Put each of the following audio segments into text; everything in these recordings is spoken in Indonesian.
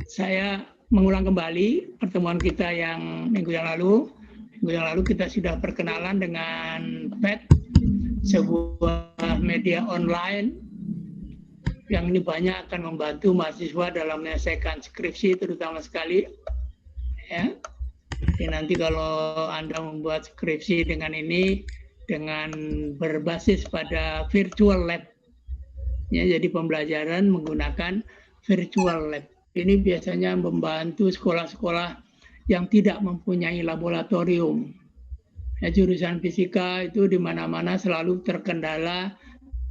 Saya mengulang kembali pertemuan kita yang minggu yang lalu. Minggu yang lalu kita sudah perkenalan dengan PET, sebuah media online yang ini banyak akan membantu mahasiswa dalam menyelesaikan skripsi terutama sekali. Ya. Jadi nanti kalau Anda membuat skripsi dengan ini, dengan berbasis pada virtual lab, ya, jadi pembelajaran menggunakan virtual lab. Ini biasanya membantu sekolah-sekolah yang tidak mempunyai laboratorium. Ya, jurusan fisika itu di mana-mana selalu terkendala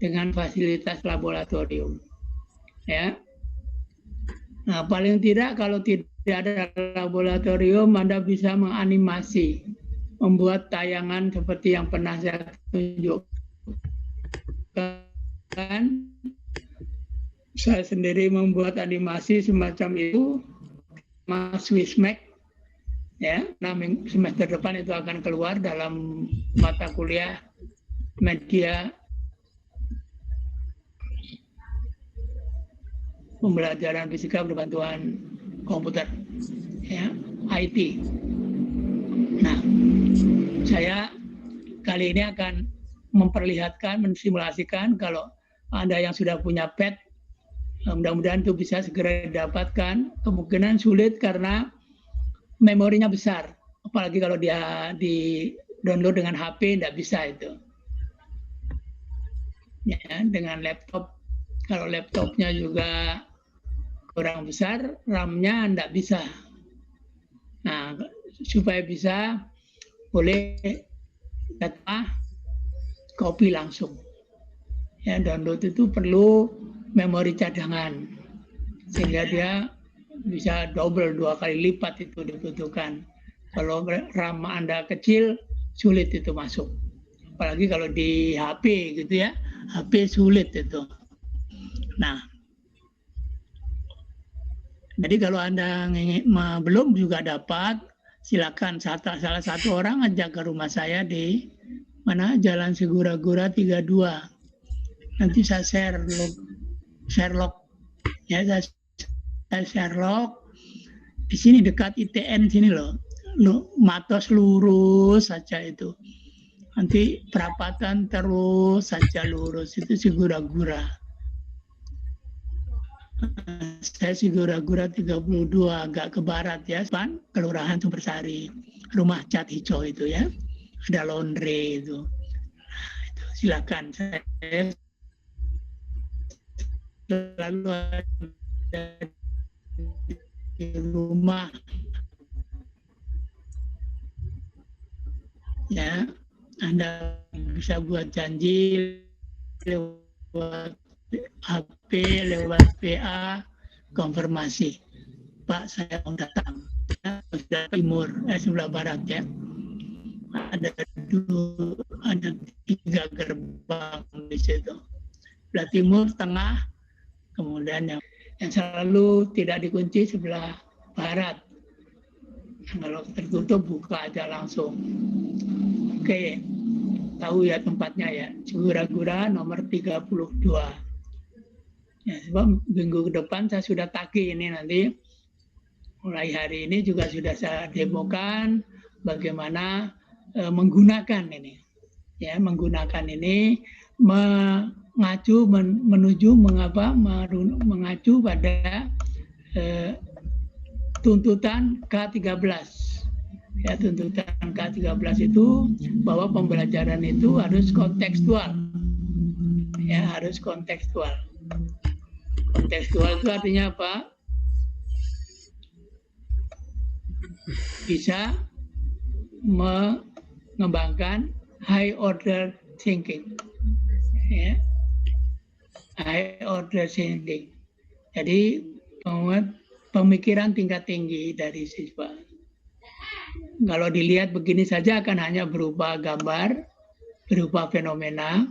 dengan fasilitas laboratorium. Ya. Nah, paling tidak kalau tidak ada laboratorium, Anda bisa menganimasi, membuat tayangan seperti yang pernah saya tunjukkan. Saya sendiri membuat animasi semacam itu, Mas Wismek, ya. Nah, semester depan itu akan keluar dalam mata kuliah media pembelajaran fisika berbantuan komputer, ya, IT. Nah, saya kali ini akan memperlihatkan, mensimulasikan kalau Anda yang sudah punya PET, mudah-mudahan itu bisa segera didapatkan. Kemungkinan sulit karena memorinya besar, apalagi kalau dia di download dengan HP, tidak bisa itu. Ya, dengan laptop, kalau laptopnya juga kurang besar, RAM-nya tidak bisa. Nah, supaya bisa, boleh data copy langsung. Ya, download itu perlu memori cadangan, sehingga dia bisa double, 2 kali lipat itu dibutuhkan. Kalau RAM Anda kecil, sulit itu masuk. Apalagi kalau di HP gitu ya, HP sulit itu. Nah, jadi kalau Anda belum juga dapat, silakan salah satu orang ajak ke rumah saya di mana Jalan Segura-Gura 32. Nanti saya share log, ya, saya share log di sini dekat ITN sini loh, Matos lurus saja itu. Nanti perapatan terus saja lurus, itu Segura-Gura. Saya Segura-Gura 32, agak ke barat ya, Kelurahan Sumbersari, rumah cat hijau itu ya, ada laundry itu. Nah, itu silakan, saya selalu ada di rumah, ya. Anda bisa buat janji lewat HP, lewat PA, konfirmasi, Pak saya mau datang, ya, sebelah timur, sebelah barat ya. Ada 3 gerbang di situ, sebelah timur, tengah, kemudian yang selalu tidak dikunci sebelah barat. Kalau tertutup buka aja langsung. Oke, tahu ya tempatnya ya, Segura-Gura nomor 32. Ya, sebab minggu depan saya sudah tagih ini, nanti mulai hari ini juga sudah saya demokan bagaimana menggunakan ini, ya, menggunakan ini mengacu pada tuntutan K13. Ya, tuntutan K13 itu bahwa pembelajaran itu harus kontekstual. Ya, harus kontekstual. Kontekstual itu artinya apa? Bisa mengembangkan high order thinking. Ya. High order thinking. Jadi pemikiran tingkat tinggi dari siswa. Kalau dilihat begini saja akan hanya berupa gambar, berupa fenomena,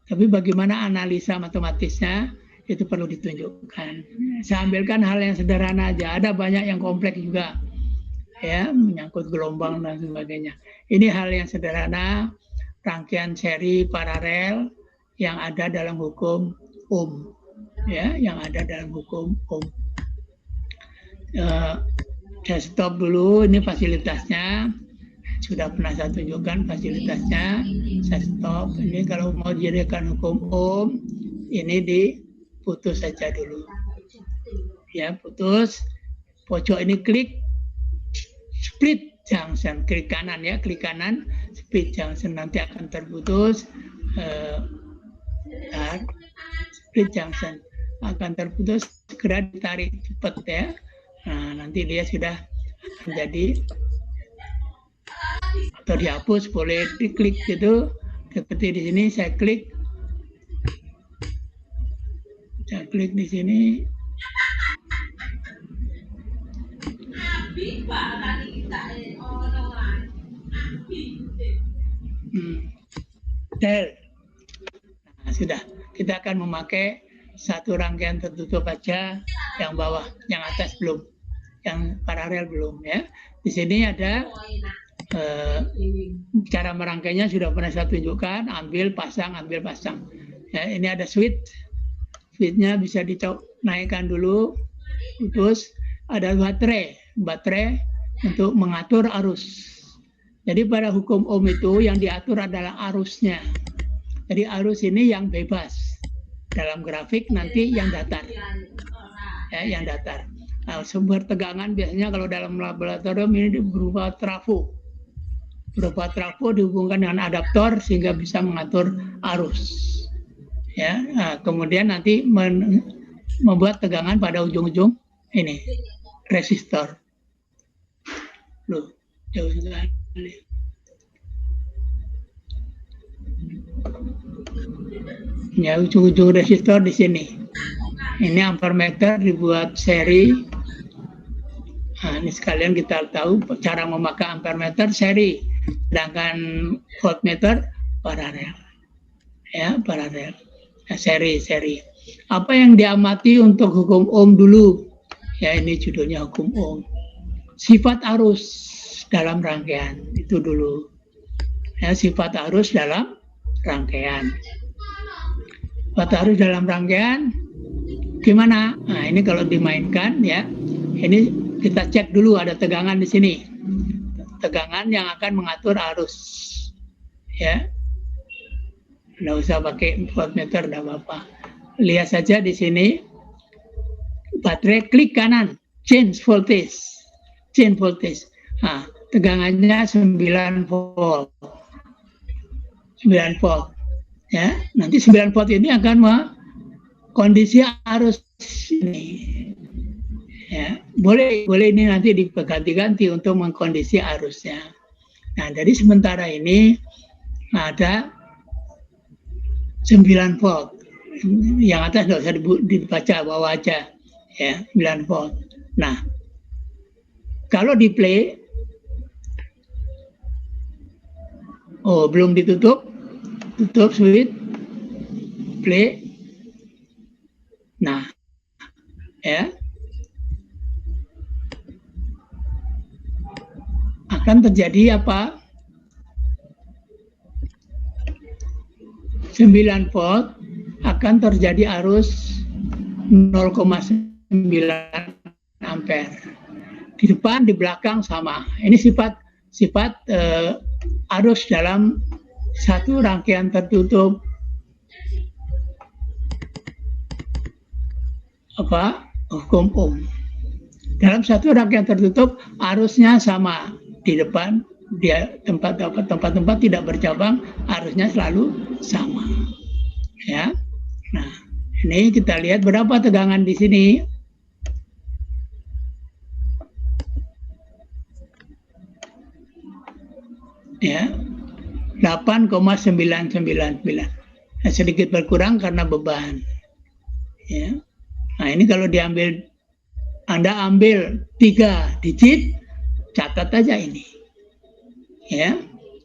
tapi bagaimana analisa matematisnya itu perlu ditunjukkan. Saya ambilkan hal yang sederhana aja, ada banyak yang kompleks juga, ya, menyangkut gelombang dan sebagainya. Ini hal yang sederhana, rangkaian seri paralel yang ada dalam hukum Ohm, ya, yang ada dalam hukum Ohm. Saya stop dulu, ini fasilitasnya. Sudah pernah saya tunjukkan fasilitasnya. Saya stop. Ini kalau mau dijadikan hukum Ohm, ini diputus saja dulu. Ya, putus. Pojok ini klik split junction, klik kanan ya, klik kanan, split junction nanti akan terputus. Split junction akan terputus, segera ditarik cepat ya. Nah, nanti dia sudah menjadi atau dihapus, boleh diklik gitu. Seperti di sini saya klik di sini. Nah, sudah. Kita akan memakai satu rangkaian tertutup aja, yang bawah, yang atas belum, yang paralel belum ya. Di sini ada cara merangkainya sudah pernah saya tunjukkan, ambil pasang. Ya, ini ada switch-nya bisa dinaikkan dulu, putus. Ada baterai untuk mengatur arus. Jadi pada hukum Ohm itu yang diatur adalah arusnya. Jadi arus ini yang bebas. Dalam grafik nanti yang datar. Ya, yang datar. Nah, sumber tegangan biasanya kalau dalam laboratorium ini berupa trafo. Dihubungkan dengan adaptor sehingga bisa mengatur arus. Ya, nah, kemudian nanti membuat tegangan pada ujung-ujung ini resistor. Loh, jauh sekali. Ya, ujung-ujung resistor di sini. Ini ampermeter dibuat seri. Nah, ini sekalian kita tahu cara memakai ampermeter seri, sedangkan voltmeter paralel. Ya, paralel. Nah, seri. Apa yang diamati untuk hukum Ohm dulu? Ya, ini judulnya hukum Ohm. Sifat arus dalam rangkaian itu dulu. Ya, sifat arus dalam rangkaian. Sifat arus dalam rangkaian gimana? Nah, ini kalau dimainkan ya. Ini kita cek dulu ada tegangan di sini. Tegangan yang akan mengatur arus. Ya. Nggak usah pakai voltmeter, nggak apa-apa. Lihat saja di sini. Baterai klik kanan, change voltage. Nah, tegangannya 9 volt. 9 volt. Ya, nanti 9 volt ini akan kondisi arus ini. Ya, boleh ini nanti diganti-ganti untuk mengkondisi arusnya. Nah, dari sementara ini ada 9 volt. Yang atas nggak usah dibaca, bawah aja. Ya, 9 volt. Nah, kalau di play, belum ditutup, tutup switch, play. Nah, ya, akan terjadi apa? 9 volt akan terjadi arus 0,9 ampere. Di depan, di belakang sama. Ini sifat arus dalam satu rangkaian tertutup hukum Ohm. Dalam satu rangkaian tertutup arusnya sama. Di depan, dia tempat-tempat tidak bercabang, arusnya selalu sama. Ya. Nah, ini kita lihat berapa tegangan di sini. Ya, 8,999. Nah, sedikit berkurang karena beban. Ya. Nah, ini kalau Anda ambil 3 digit, catat aja ini. Ya.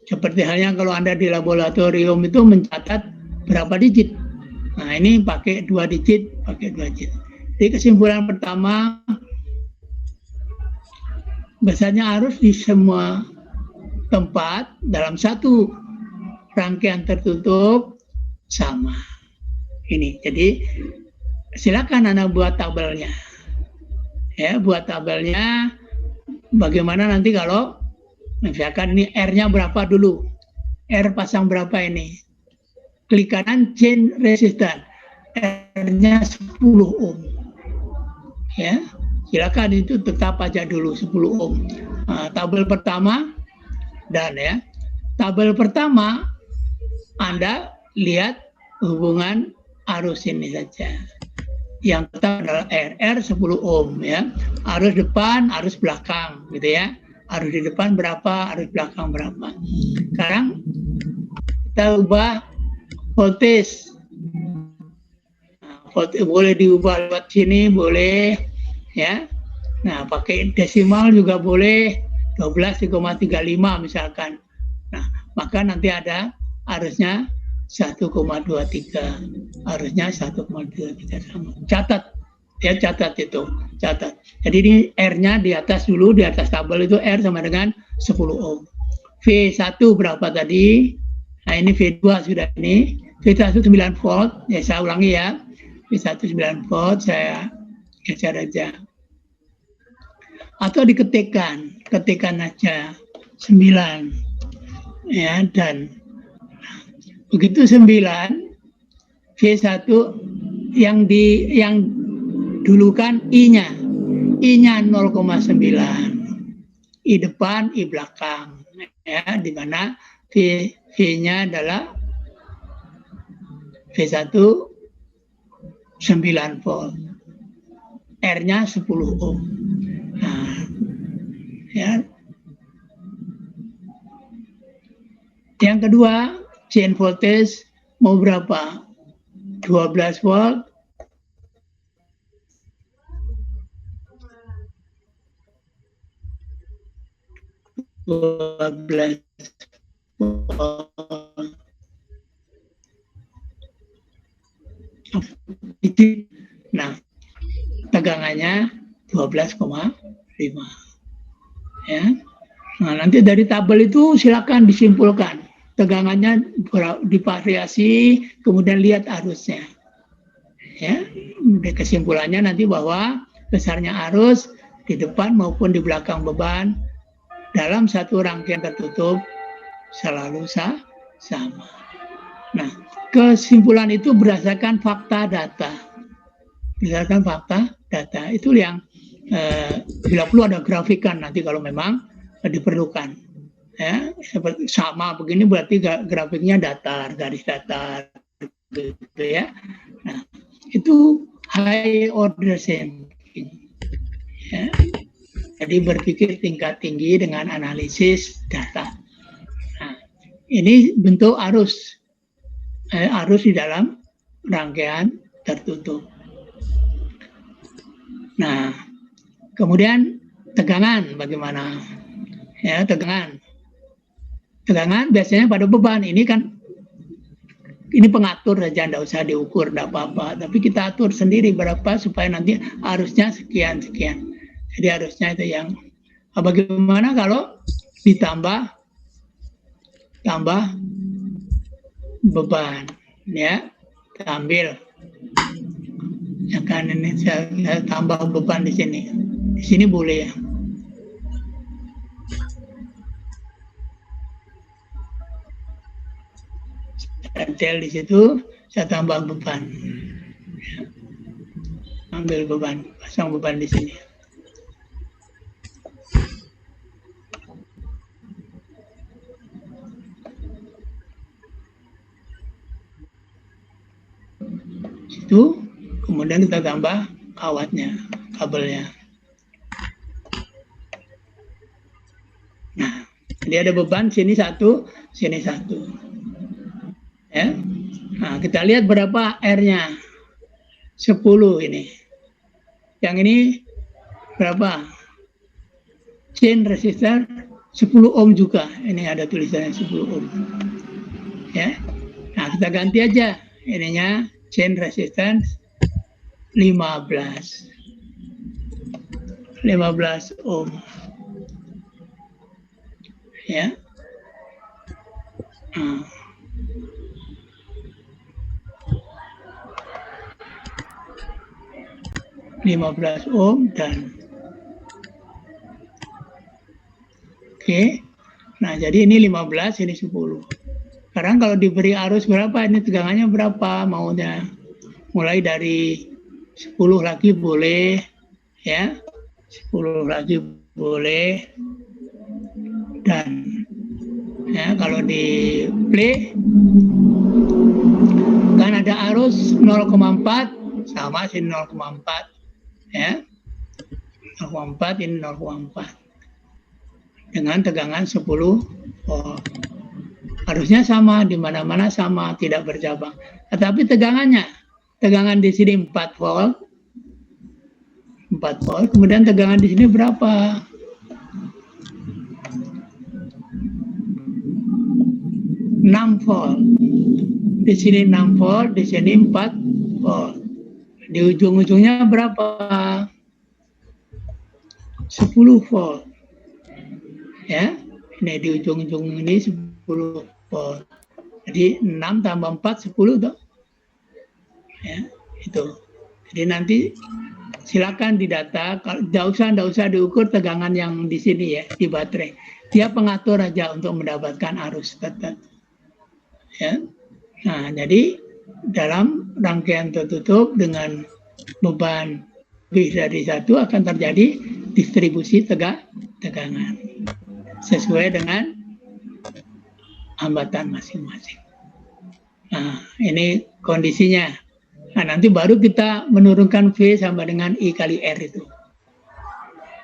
Seperti halnya kalau Anda di laboratorium itu mencatat berapa digit. Nah, ini pakai 2 digit. Jadi kesimpulan pertama, biasanya arus di semua tempat dalam satu rangkaian tertutup sama. Ini. Jadi silakan Anda buat tabelnya. Ya, buat tabelnya bagaimana nanti kalau misalkan ini R-nya berapa dulu. R pasang berapa ini? Klik kanan chain resistan. R-nya 10 ohm. Ya, silakan itu tetap aja dulu 10 ohm. Nah, tabel pertama dan ya. Tabel pertama Anda lihat hubungan arus ini saja. Yang pertama adalah R 10 ohm ya. Arus depan, arus belakang gitu ya. Arus di depan berapa, arus belakang berapa. Sekarang kita ubah voltage. Nah, voltage boleh diubah lewat sini, boleh ya. Nah, pakai desimal juga boleh 12,35 misalkan. Nah, maka nanti ada arusnya 1,23, arusnya 1,23 sama. Catat, ya catat itu, catat. Jadi ini R-nya di atas dulu, di atas tabel itu R sama dengan 10 ohm. V1 berapa tadi? Nah ini V2 sudah ini. V1 9 volt, ya saya ulangi ya. V1 9 volt, saya geser aja. Atau diketikkan, ketikan aja 9. Ya, dan begitu 9 V1 yang dulu kan I-nya 0,9, I depan, I belakang ya, di mana V-nya adalah V1 9 volt, R-nya 10 ohm. Nah, ya. Yang kedua, chain voltage mau berapa? 12 volt. 12 volt. Nah, tegangannya 12,5 ya. Nah, nanti dari tabel itu silakan disimpulkan tegangannya divariasi, kemudian lihat arusnya. Ya, kesimpulannya nanti bahwa besarnya arus di depan maupun di belakang beban dalam satu rangkaian tertutup selalu sama. Nah, kesimpulan itu berdasarkan fakta data. Berdasarkan fakta data itu yang bila perlu ada grafikan nanti kalau memang diperlukan. Ya, seperti sama begini berarti grafiknya datar, garis datar gitu ya. Nah, itu high order thinking. Ya. Jadi berpikir tingkat tinggi dengan analisis data. Nah, ini bentuk arus di dalam rangkaian tertutup. Nah, kemudian tegangan bagaimana? Ya, tegangan biasanya pada beban. Ini kan ini pengatur saja, tidak usah diukur, tidak apa-apa. Tapi kita atur sendiri berapa supaya nanti arusnya sekian. Jadi arusnya itu yang bagaimana kalau ditambah beban, ya, kita ambil. Ya kan ini saya tambah beban di sini. Di sini boleh ya. Del di situ saya tambah beban. Ya. Ambil beban, pasang beban di sini. Situ, kemudian kita tambah kawatnya, kabelnya. Nah, jadi ada beban sini satu, sini satu. Ya. Nah, kita lihat berapa R-nya. 10 ini. Yang ini berapa? Chain resistor 10 ohm juga. Ini ada tulisannya 10 ohm. Ya. Nah, kita ganti aja ininya chain resistance 15 ohm. Ya. Nah. 15 ohm dan Oke. Nah, jadi ini 15, ini 10. Sekarang kalau diberi arus berapa, ini tegangannya berapa maunya? Mulai dari 10 lagi boleh, ya. 10 lagi boleh. Dan ya, kalau di play kan ada arus 0,4 sama sini 0,4, ya. 0,4 ini 0,4 dengan tegangan 10 volt. Harusnya sama, di mana-mana sama, tidak bercabang. Tetapi tegangan di sini 4 volt, 4 volt, kemudian tegangan di sini berapa? 6 volt. Di sini 6 volt, di sini 4 volt. Di ujung-ujungnya berapa? 10 volt. Ya, ini di ujung-ujung ini 10 volt. Jadi 6 tambah 4, 10 toh. Ya, itu. Jadi nanti silakan didata. Tidak usah diukur tegangan yang di sini ya, di baterai. Dia pengatur aja untuk mendapatkan arus tertentu. Ya. Nah, jadi dalam rangkaian tertutup dengan beban lebih dari 1 akan terjadi distribusi tegangan sesuai dengan hambatan masing-masing. Nah, ini kondisinya. Nah, nanti baru kita menurunkan V sama dengan I kali R itu.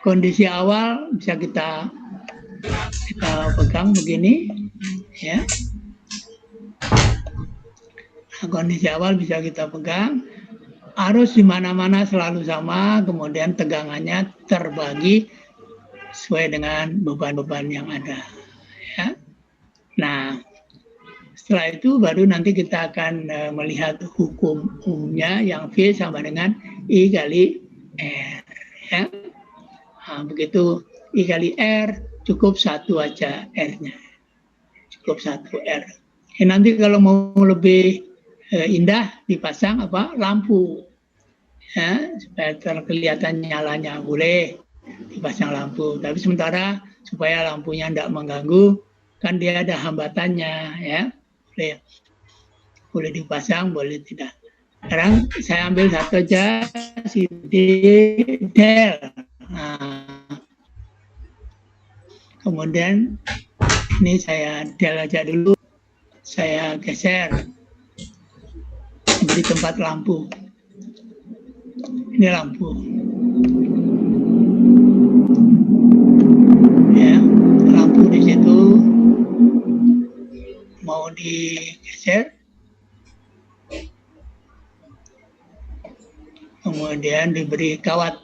Kondisi awal bisa kita pegang begini, ya. Nah, kondisi awal bisa kita pegang. Arus di mana-mana selalu sama, kemudian tegangannya terbagi sesuai dengan beban-beban yang ada. Ya. Nah, setelah itu baru nanti kita akan melihat hukum umumnya yang V sama dengan I kali R. Ya. Nah, begitu I kali R cukup 1 aja R-nya. Cukup 1 R. Nanti kalau mau lebih indah dipasang lampu. Ya, supaya terkelihatan nyalanya boleh dipasang lampu. Tapi sementara supaya lampunya tidak mengganggu, kan dia ada hambatannya, ya. Boleh dipasang, boleh tidak. Sekarang saya ambil satu aja, si Del. Nah, kemudian ini saya Del aja dulu, saya geser di tempat lampu. Ini lampu. Ya, lampu di situ mau digeser. Kemudian diberi kawat.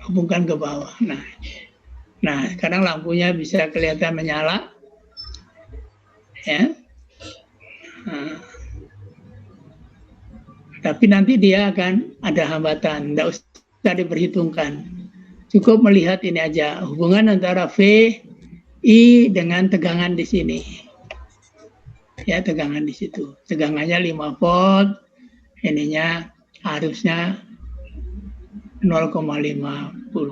Hubungkan ke bawah. Nah, sekarang lampunya bisa kelihatan menyala. Ya. Nah, tapi nanti dia akan ada hambatan, tidak usah diperhitungkan. Cukup melihat ini aja, hubungan antara V, I dengan tegangan di sini. Ya, tegangan di situ. Tegangannya 5 volt, ininya harusnya 0,50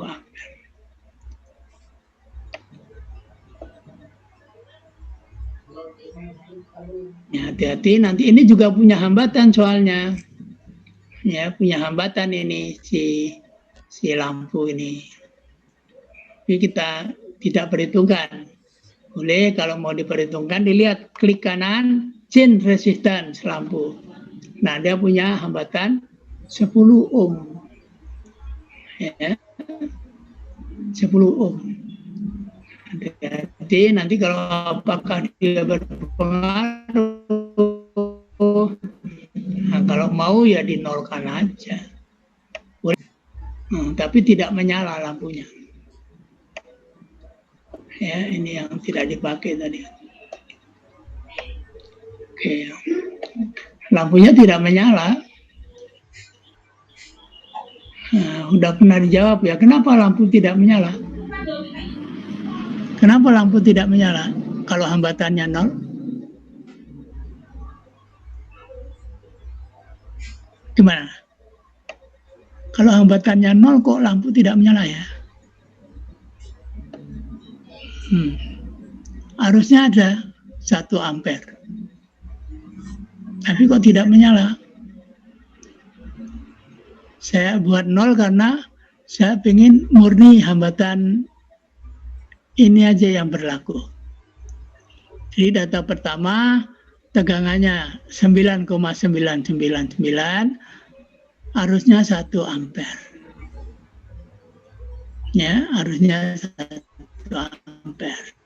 ampere. Ya, hati-hati, nanti ini juga punya hambatan soalnya. Ya, punya hambatan ini si lampu ini. Jadi kita tidak perhitungkan. Boleh kalau mau diperhitungkan dilihat klik kanan chain resistance lampu. Nah, dia punya hambatan 10 ohm. Ya. 10 ohm. Jadi nanti kalau apakah dia berpengaruh, nah, kalau mau ya dinolkan aja. Tapi tidak menyala lampunya. Ya, ini yang tidak dipakai tadi. Oke. Lampunya tidak menyala. Nah, udah pernah dijawab ya, kenapa lampu tidak menyala? Kenapa lampu tidak menyala kalau hambatannya 0? Gimana? Kalau hambatannya 0 kok lampu tidak menyala ya? Harusnya ada 1 ampere. Tapi kok tidak menyala? Saya buat 0 karena saya ingin murni hambatan ini aja yang berlaku. Jadi data pertama tegangannya 9,999, harusnya 1 ampere. Ya, harusnya 1 ampere.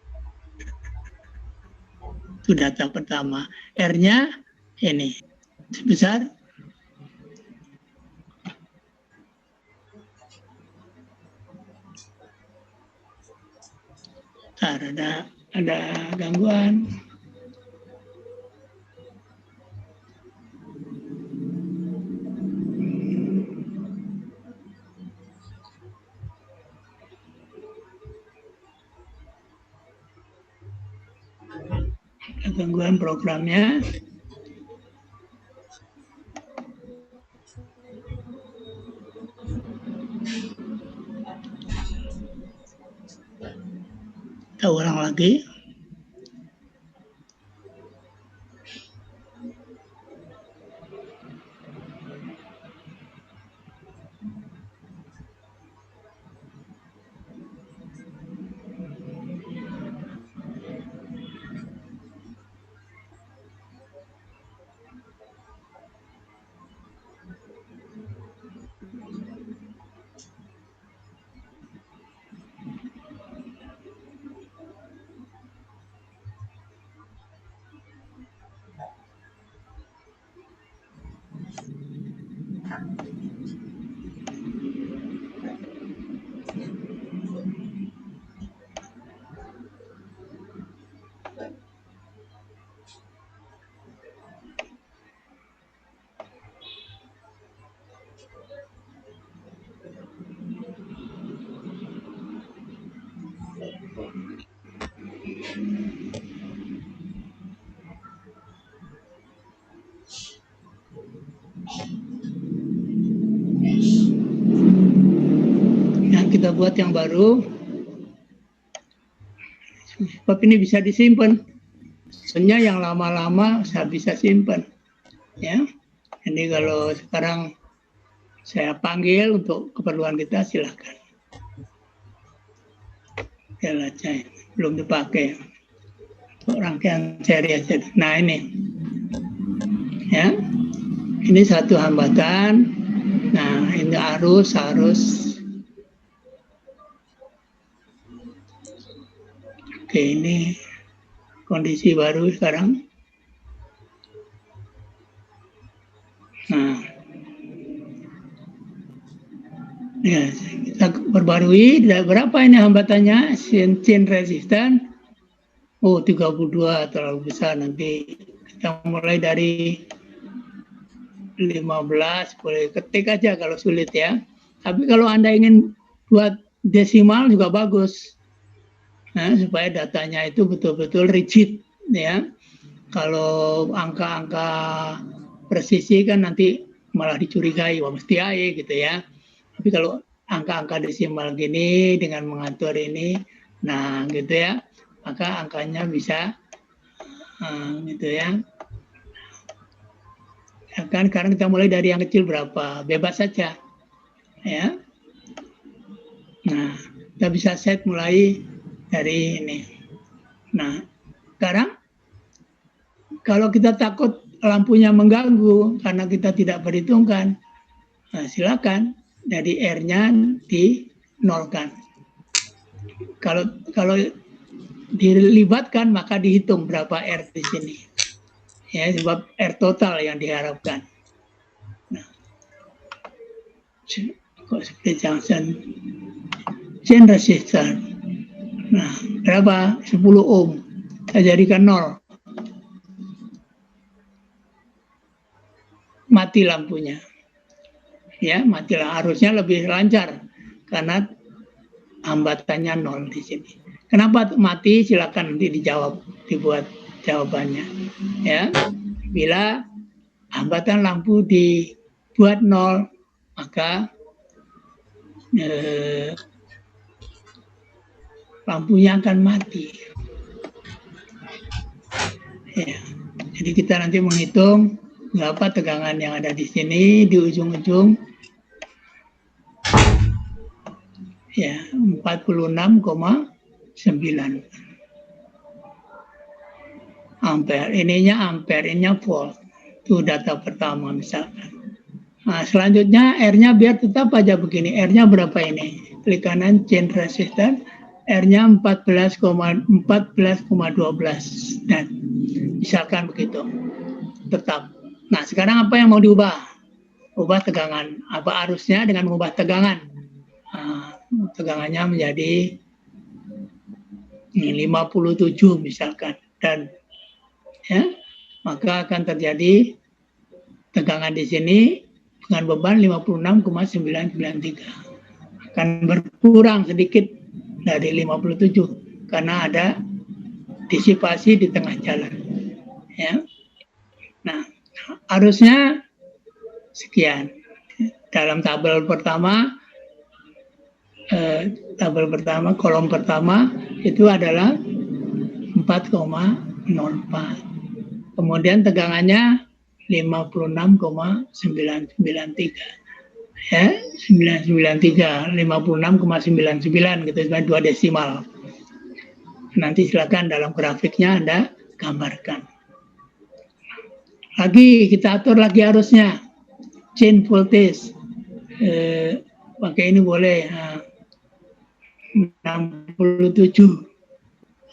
Itu data pertama. R-nya ini sebesar 'Ada gangguan. Ada gangguan programnya. Kita ulang lagi. Nah, kita buat yang baru. Sebab ini bisa disimpan. Sebenarnya yang lama-lama saya bisa simpan. Ya. Jadi kalau sekarang saya panggil untuk keperluan kita, silakan. Ya, belum dipakai. Untuk rangkaian seri aja. Nah, ini. Ya. Ini satu hambatan. Nah, ini harus oke, ini kondisi baru sekarang. Nah, ya, kita perbarui. Berapa ini hambatannya? Chain resistan. Oh, 32 terlalu besar. Nanti kita mulai dari 15, boleh ketik aja kalau sulit ya. Tapi kalau Anda ingin buat desimal juga bagus. Nah, supaya datanya itu betul-betul rigid ya. Kalau angka-angka presisi kan nanti malah dicurigai, wah mesti AE gitu ya. Tapi kalau angka-angka desimal gini dengan mengatur ini, nah gitu ya, maka angkanya bisa gitu ya. Ya kan, sekarang kita mulai dari yang kecil berapa, bebas saja ya. Nah, kita bisa set mulai dari ini. Nah, sekarang kalau kita takut lampunya mengganggu karena kita tidak perhitungkan, nah silakan dari R-nya dinolkan. Kalau dilibatkan maka dihitung berapa R di sini. Ya, sebab R total yang diharapkan. Nah, kok seperti junction chain resistor. Nah, berapa? 10 ohm. Saya jadikan 0. Mati lampunya. Ya, mati. Harusnya lebih lancar karena hambatannya 0 di sini. Kenapa mati? Silakan nanti dijawab, dibuat jawabannya. Ya, bila hambatan lampu dibuat 0, maka lampunya akan mati. Ya. Jadi kita nanti menghitung berapa tegangan yang ada di sini di ujung-ujung. Ya, 46,9 ampere. Ininya ampere, ininya volt. Itu data pertama misalkan. Nah, selanjutnya R-nya biar tetap aja begini. R-nya berapa ini? Klik kanan change resistance. R-nya 14,12 dan misalkan begitu. Tetap. Nah, sekarang apa yang mau diubah? Ubah tegangan. Apa arusnya dengan mengubah tegangan? Nah, tegangannya menjadi 57 misalkan, dan ya, maka akan terjadi tegangan di sini dengan beban 56,993, akan berkurang sedikit dari 57 karena ada disipasi di tengah jalan. Ya. Nah, arusnya sekian. Dalam tabel pertama, kolom pertama itu adalah 4,04. Kemudian tegangannya 56,993. Ya, 993, 56,99 gitu, 2 desimal. Nanti silakan dalam grafiknya Anda gambarkan. Lagi kita atur lagi arusnya. Change voltage. Pakai ini boleh 67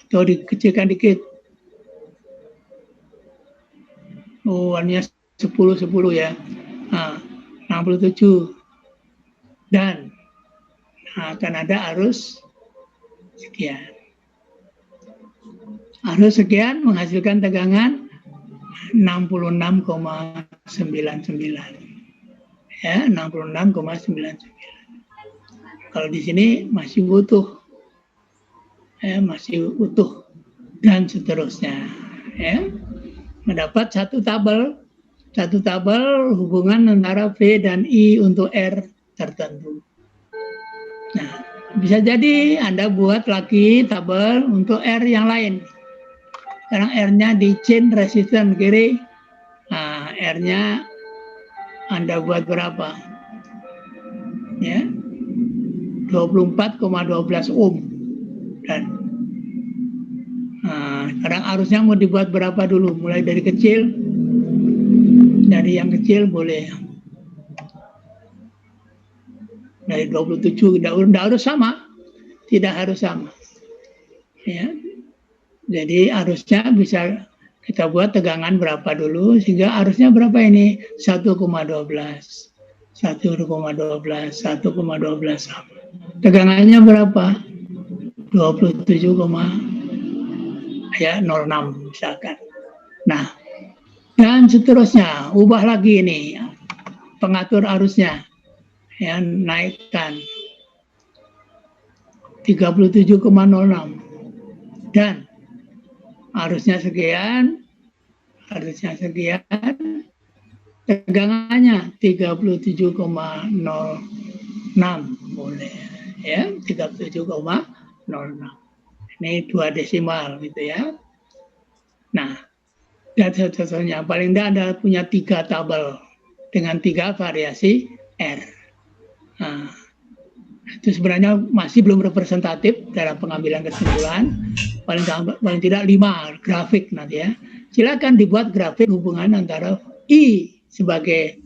atau dikecilkan dikit. Oh, warnanya 10 ya. 67. Dan akan ada arus sekian. Arus sekian menghasilkan tegangan 66,99. Ya, 66,99. Kalau di sini masih utuh. Masih utuh dan seterusnya. Ya. Mendapat satu tabel hubungan antara V dan I untuk R tertentu. Nah, bisa jadi Anda buat lagi tabel untuk R yang lain. Sekarang R-nya di chain resistance kiri. Nah, R-nya Anda buat berapa? Ya. 24,12 ohm. Dan sekarang arusnya mau dibuat berapa dulu? Mulai dari kecil. Dari yang kecil boleh. Dari 27, tidak harus sama. Tidak harus sama. Ya. Jadi arusnya bisa kita buat tegangan berapa dulu, sehingga arusnya berapa ini? 1,12. 1,12 sama. Tegangannya berapa? 27,06 misalkan. Nah, dan seterusnya, ubah lagi ini pengatur arusnya. Ya, naikkan 37,06 dan arusnya sekian, tegangannya 37,06 boleh ya, 37,06. Ini 2 desimal gitu ya. Nah, dan seterusnya paling tidak Anda punya 3 tabel dengan 3 variasi R. Nah, itu sebenarnya masih belum representatif dalam pengambilan kesimpulan. Paling tidak 5 grafik nanti ya. Silakan dibuat grafik hubungan antara I sebagai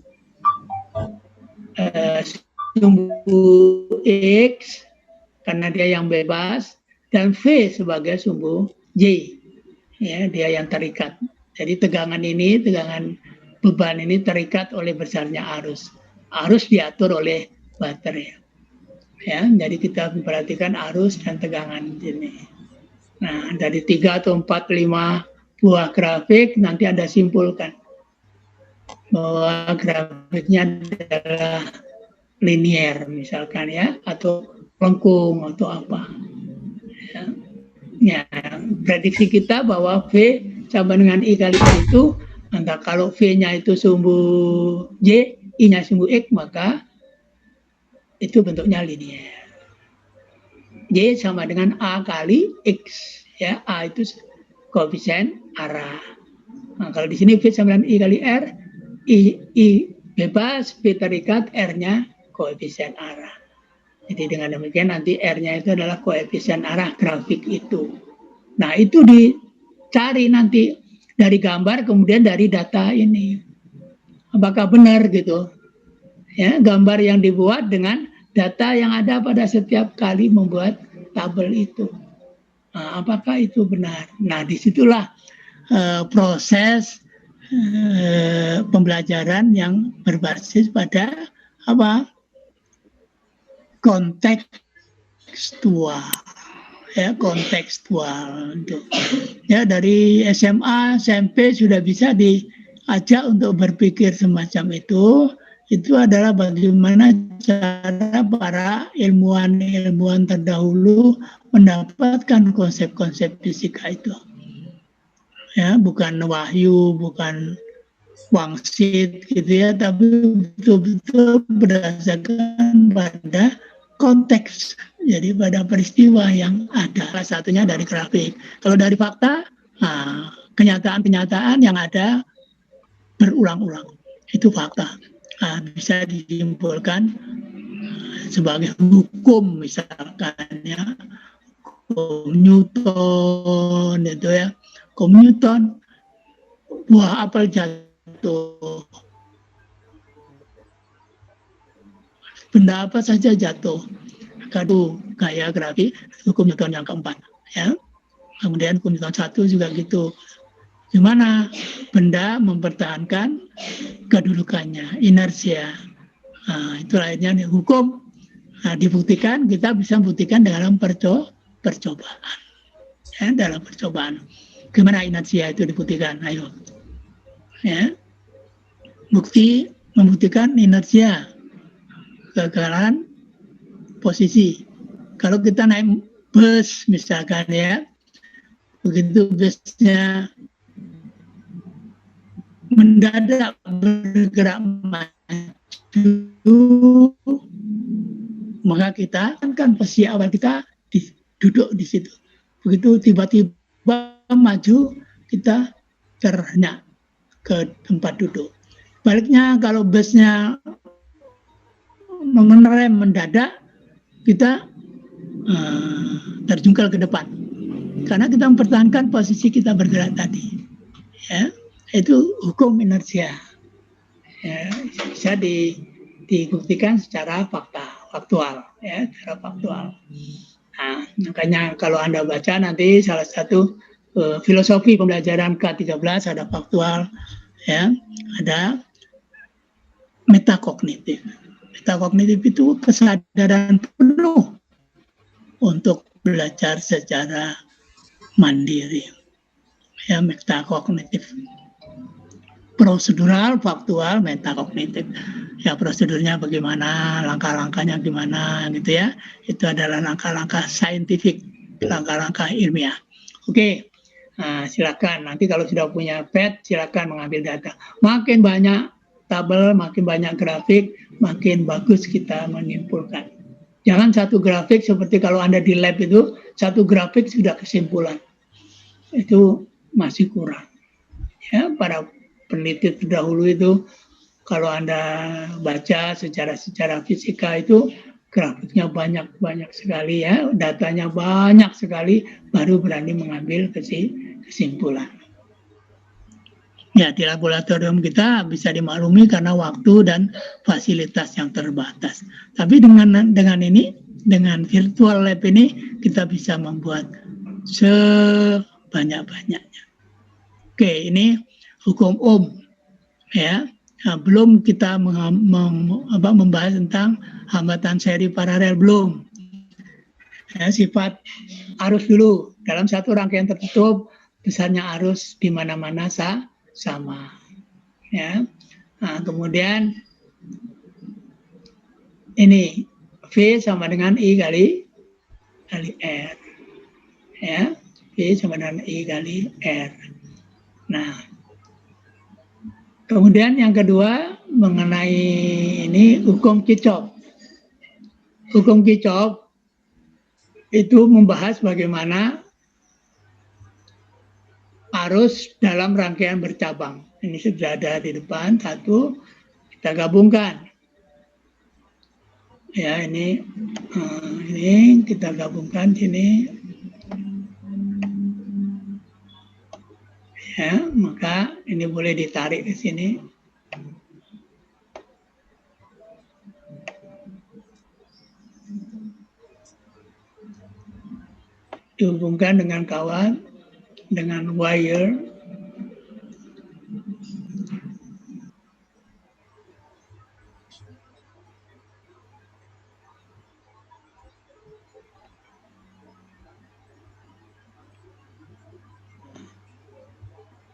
sumbu X karena dia yang bebas, dan V sebagai sumbu Y, ya, dia yang terikat. Jadi tegangan beban ini terikat oleh besarnya arus. Arus diatur oleh baterai. Ya, jadi kita memperhatikan arus dan tegangan ini. Nah, dari 3 atau 4, 5 buah grafik nanti Anda simpulkan bahwa grafiknya adalah linier misalkan ya, atau lengkung atau apa. Ya, prediksi kita bahwa V sama dengan I kali itu, antara kalau V-nya itu sumbu Y, I-nya sumbu X, maka itu bentuknya linier. Y sama dengan A kali X. Ya, A itu koefisien arah. Nah, kalau di sini V sama dengan I kali R, I bebas, V terikat, R-nya koefisien arah. Jadi dengan demikian nanti R-nya itu adalah koefisien arah grafik itu. Nah, itu dicari nanti dari gambar, kemudian dari data ini. Apakah benar gitu? Ya, gambar yang dibuat dengan data yang ada pada setiap kali membuat tabel itu. Nah, apakah itu benar? Nah, disitulah proses pembelajaran yang berbasis pada apa? Kontekstual. Ya, kontekstual. Ya, dari SMA, SMP sudah bisa diajak untuk berpikir semacam itu. Itu adalah bagaimana cara para ilmuwan terdahulu mendapatkan konsep-konsep fisika itu. Ya, bukan wahyu, bukan wangsit gitu ya, tapi betul-betul berdasarkan pada konteks, jadi pada peristiwa yang ada. Salah satunya dari grafik. Kalau dari fakta, kenyataan-kenyataan yang ada berulang-ulang, itu fakta. Bisa disimpulkan sebagai hukum, misalkan ya, hukum Newton itu ya, hukum Newton, buah apel jatuh, benda apa saja jatuh. Kadu gaya grafik hukum Newton yang keempat, ya. Kemudian hukum Newton 1 juga gitu. Gimana benda mempertahankan kedudukannya, inersia. Itu lainnya nih, hukum. Dibuktikan, kita bisa buktikan dalam percobaan. Ya, dalam percobaan. Gimana inersia itu dibuktikan? Ayo. Ya. Bukti membuktikan inersia, kegagalan posisi. Kalau kita naik bus misalkan ya, begitu busnya mendadak bergerak maju, maka kita kan posisi awal kita duduk di situ. Begitu tiba-tiba maju, kita terhenyak ke tempat duduk. Baliknya kalau busnya mengerem mendadak, kita terjungkal ke depan. Karena kita mempertahankan posisi kita bergerak tadi. Ya. Itu hukum inersia. Ya, bisa dibuktikan secara faktual, ya, secara faktual. Nah, makanya kalau Anda baca nanti salah satu filosofi pembelajaran K13 ada faktual, ya, ada metakognitif. Metakognitif itu kesadaran penuh untuk belajar secara mandiri. Ya, metakognitif. Prosedural, faktual, metakognitif. Ya, prosedurnya bagaimana, langkah-langkahnya gimana gitu ya. Itu adalah langkah-langkah saintifik, langkah-langkah ilmiah. Oke. Nah, silakan nanti kalau sudah punya pad silakan mengambil data. Makin banyak tabel, makin banyak grafik, makin bagus kita menyimpulkan. Jangan satu grafik seperti kalau Anda di lab itu, satu grafik sudah kesimpulan. Itu masih kurang. Ya, para peneliti terdahulu itu kalau Anda baca secara fisika itu grafiknya banyak sekali ya, datanya banyak sekali, baru berani mengambil kesimpulan. Ya, di laboratorium kita bisa dimaklumi karena waktu dan fasilitas yang terbatas. Tapi dengan ini, dengan virtual lab ini, kita bisa membuat sebanyak-banyaknya. Oke, ini hukum Ohm. Ya, nah, belum kita membahas tentang hambatan seri paralel, belum. Ya, sifat arus dulu. Dalam satu rangkaian tertutup, besarnya arus di mana-mana sama. Ya. Nah, kemudian ini V sama dengan I kali R. Ya, V sama dengan I kali R. Nah, kemudian yang kedua mengenai ini hukum Kirchhoff. hukum Kirchhoff itu membahas bagaimana arus dalam rangkaian bercabang. Ini sudah ada di depan, satu, kita gabungkan. Ya, ini kita gabungkan sini. Ya, maka ini boleh ditarik ke sini. Dihubungkan dengan kawat, dengan wire.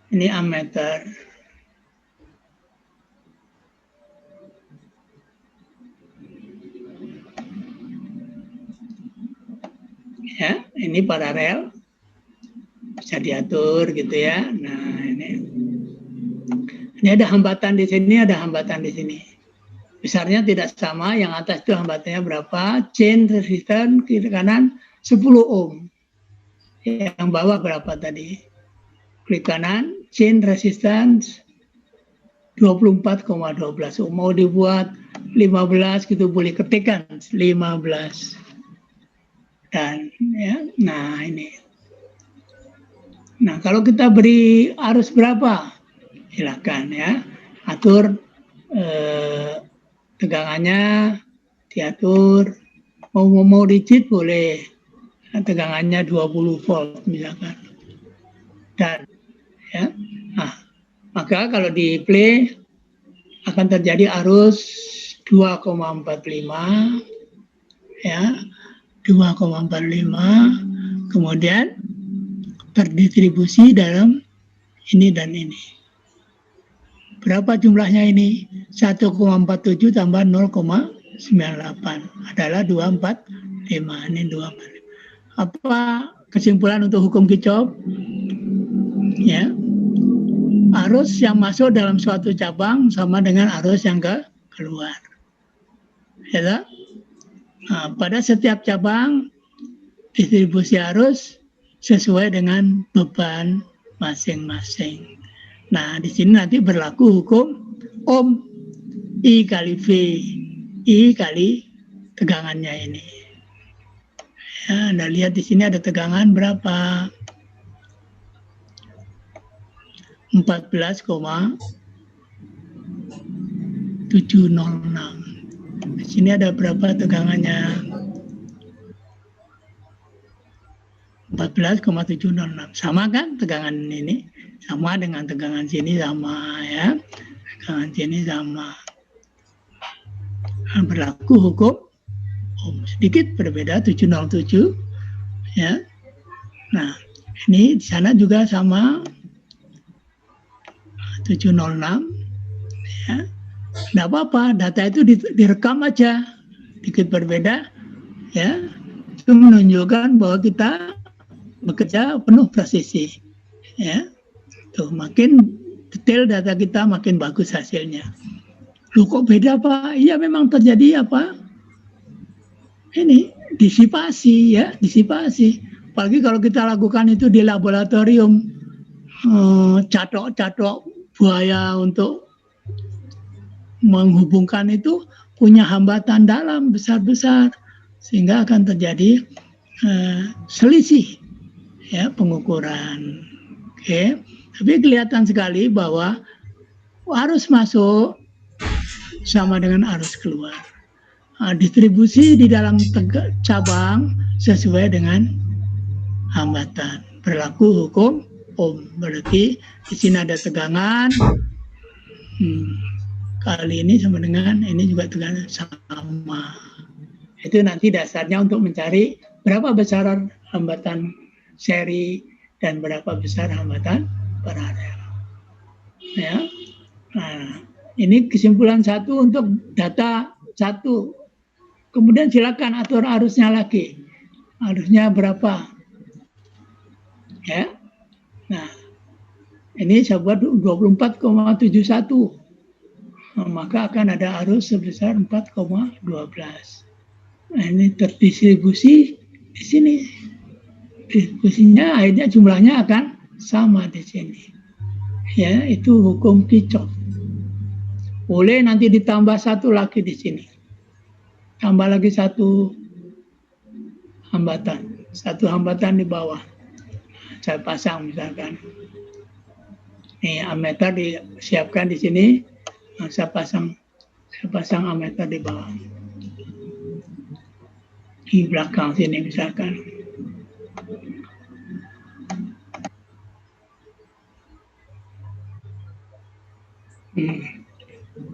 Ini ammeter. Ya, ini paralel. Bisa diatur gitu ya. Nah, ini ada hambatan di sini, ada hambatan di sini. Besarnya tidak sama, yang atas itu hambatannya berapa? Chain resistance kiri kanan 10 ohm. Yang bawah berapa tadi? Klik kanan, chain resistance 24,12 ohm. Mau dibuat 15 gitu boleh, ketikkan 15. Dan ya, nah ini. Nah, kalau kita beri arus berapa? Silakan ya. Atur tegangannya, diatur. Mau rigid boleh. Tegangannya 20 volt misalkan. Dan ya. Nah, maka kalau di play akan terjadi arus 2,45 ya. 2,45, kemudian terdistribusi dalam ini dan ini. Berapa jumlahnya ini? 1,47 tambah 0,98 adalah 245. Ini 245. Apa kesimpulan untuk hukum Kirchhoff? Ya, arus yang masuk dalam suatu cabang sama dengan arus yang keluar. Ya, nah, pada setiap cabang distribusi arus sesuai dengan beban masing-masing. Nah, di sini nanti berlaku hukum Ohm, I kali V, I kali tegangannya ini. Ya, Anda lihat di sini ada tegangan berapa? 14,706. Di sini ada berapa tegangannya? 14,706. Sama kan tegangan ini? Sama dengan tegangan sini sama ya. Tegangan sini sama. Nah, berlaku hukum Ohm. Sedikit berbeda 707 ya. Nah, ini di sana juga sama 706 ya. Tidak apa-apa, data itu direkam aja, sedikit berbeda, ya, itu menunjukkan bahwa kita bekerja penuh presisi, ya, tuh makin detail data kita makin bagus hasilnya. Loh kok beda Pak? Iya memang terjadi apa? Ini disipasi ya, disipasi. Apalagi kalau kita lakukan itu di laboratorium, catok-catok buaya untuk menghubungkan itu punya hambatan dalam besar-besar sehingga akan terjadi selisih ya pengukuran. Oke, tapi kelihatan sekali bahwa arus masuk sama dengan arus keluar. Distribusi di dalam cabang sesuai dengan hambatan. Berlaku hukum Ohm. Berarti di sini ada tegangan. Kali ini sama dengan ini juga tegangan sama. Itu nanti dasarnya untuk mencari berapa besar hambatan seri dan berapa besar hambatan paralel. Ya. Nah, ini kesimpulan satu untuk data satu. Kemudian silakan atur arusnya lagi. Arusnya berapa? Ya. Nah, ini saya buat 24,71. Maka akan ada arus sebesar 4,12. Nah, ini terdistribusi di sini. Distribusinya akhirnya jumlahnya akan sama di sini. Ya, itu hukum Kirchhoff. Boleh nanti ditambah satu lagi di sini. Tambah lagi satu hambatan di bawah. Saya pasang misalkan. Nih, ammeter disiapkan di sini. Nah, saya pasang ammeter di bawah. Di belakang sini misalkan.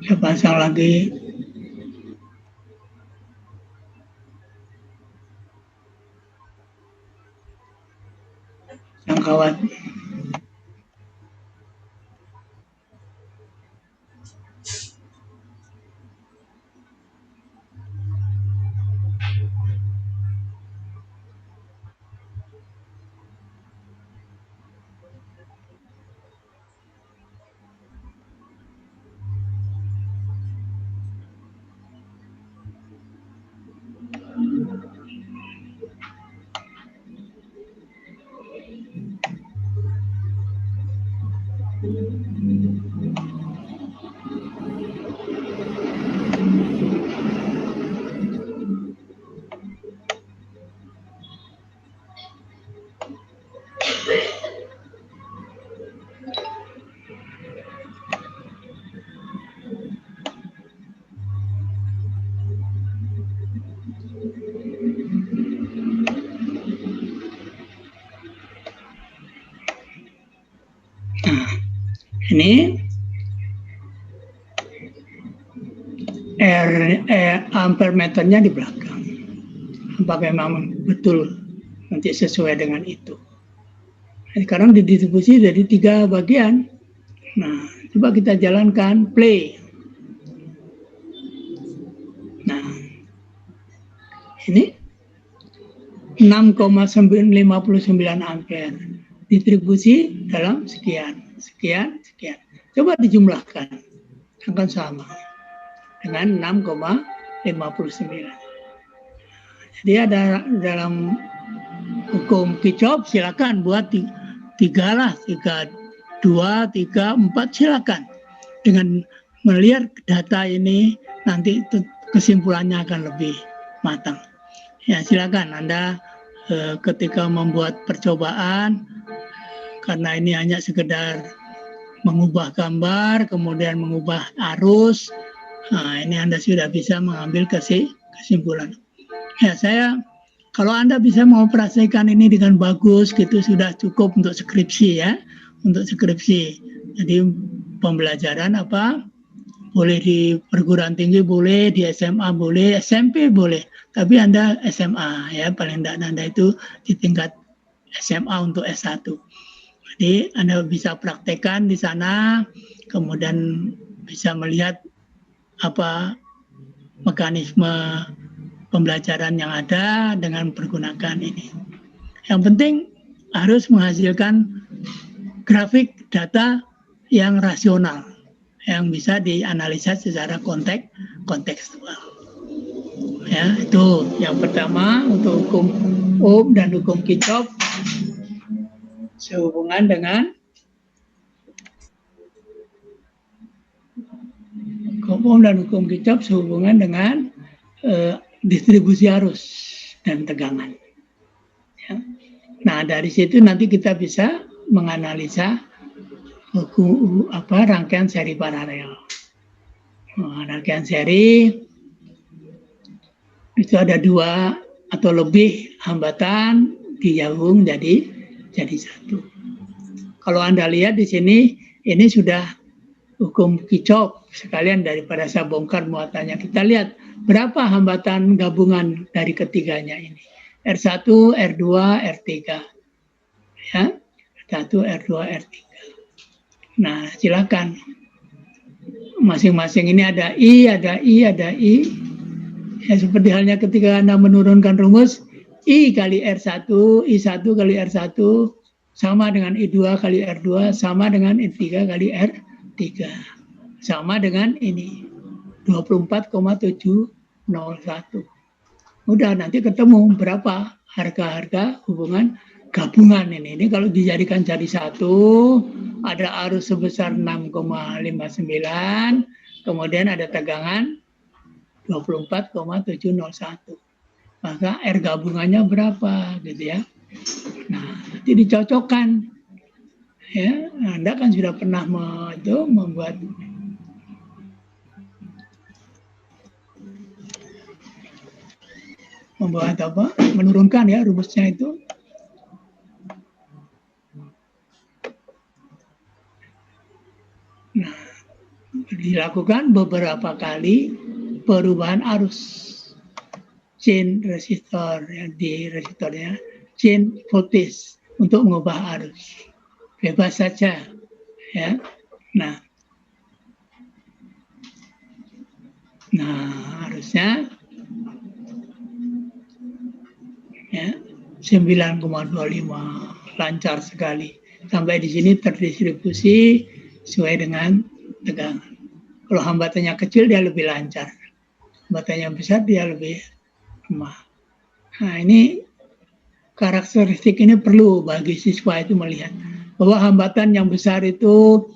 Saya pasang lagi. Jangkauan. Ini ampere meternya di belakang. Apakah memang betul nanti sesuai dengan itu? Sekarang didistribusi dari 3 bagian. Nah, coba kita jalankan play. Nah, ini 6,959 ampere. Distribusi dalam sekian. Coba dijumlahkan. Akan sama dengan 6,59. Jadi ada dalam hukum Kirchhoff, silakan buat 3 lah, 3, 2, 3, 4 silakan. Dengan melihat data ini nanti kesimpulannya akan lebih matang. Ya, silakan Anda ketika membuat percobaan, karena ini hanya sekedar mengubah gambar, kemudian mengubah arus, nah ini Anda sudah bisa mengambil kesimpulan. Ya, kalau Anda bisa mengoperasikan ini dengan bagus, gitu sudah cukup untuk skripsi ya, untuk skripsi. Jadi pembelajaran apa? Boleh di perguruan tinggi, boleh di SMA, boleh SMP, boleh. Tapi Anda SMA ya, paling tidak Anda itu di tingkat SMA untuk S1. Jadi Anda bisa praktekkan di sana, kemudian bisa melihat apa mekanisme pembelajaran yang ada dengan menggunakan ini. Yang penting harus menghasilkan grafik data yang rasional, yang bisa dianalisa secara kontekstual. Ya, itu yang pertama untuk hukum Ohm dan hukum Kirchhoff sehubungan dengan hukum Ohm dan hukum Kirchhoff sehubungan dengan distribusi arus dan tegangan. Ya. Nah, dari situ nanti kita bisa menganalisa rangkaian seri paralel. Rangkaian seri itu ada 2 atau lebih hambatan digabung jadi 1. Kalau Anda lihat di sini, ini sudah hukum Kirchhoff. Sekalian daripada saya bongkar muatannya, kita lihat berapa hambatan gabungan dari ketiganya ini. R1, R2, R3. Ya, R1, R2, R3. Nah, silakan. Masing-masing ini ada I, ada I, ada I. Ya, seperti halnya ketika Anda menurunkan rumus, I kali R1, I1 kali R1, sama dengan I2 kali R2, sama dengan I3 kali R3. Sama dengan ini, 24,701. Udah nanti ketemu berapa harga-harga hubungan gabungan ini. Ini kalau dijadikan jadi satu, ada arus sebesar 6,59, kemudian ada tegangan 24,701. Maka R gabungannya berapa gitu ya. Nah, nanti dicocokkan. Ya, Anda kan sudah pernah membuat apa? Menurunkan ya rumusnya itu. Nah, dilakukan beberapa kali perubahan arus chain resistor ya, di resistornya chain voltage untuk mengubah arus. Bebas saja ya. Nah harusnya ya 9,25 lancar sekali. Sampai di sini terdistribusi sesuai dengan tegangan. Kalau hambatannya kecil dia lebih lancar. Hambatannya besar dia lebih lemah. Nah ini karakteristik ini perlu bagi siswa itu melihat bahwa hambatan yang besar itu